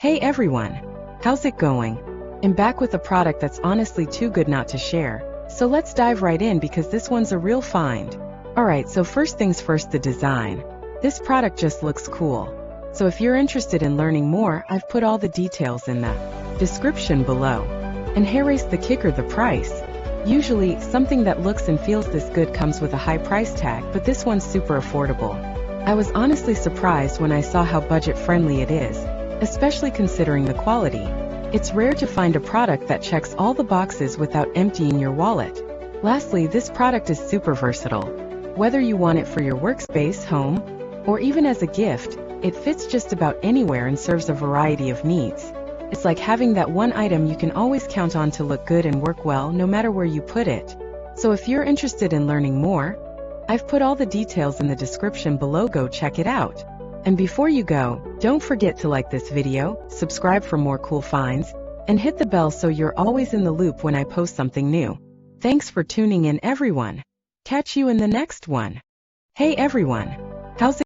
Hey everyone! How's it going? I'm back with a product that's honestly too good not to share. So let's dive right in because this one's a real find. Alright, so first things first, the design. This product just looks cool. So if you're interested in learning more, I've put all the details in the description below. And here's the kicker, the price. Usually, something that looks and feels this good comes with a high price tag, but this one's super affordable. I was honestly surprised when I saw how budget-friendly it is, especially considering the quality. It's rare to find a product that checks all the boxes without emptying your wallet. Lastly, this product is super versatile. Whether you want it for your workspace, home, or even as a gift, it fits just about anywhere and serves a variety of needs. It's like having that one item you can always count on to look good and work well no matter where you put it. So if you're interested in learning more, I've put all the details in the description below. Go check it out. And before you go, don't forget to like this video, subscribe for more cool finds, and hit the bell so you're always in the loop when I post something new. Thanks for tuning in, everyone. Catch you in the next one. Hey everyone! How's it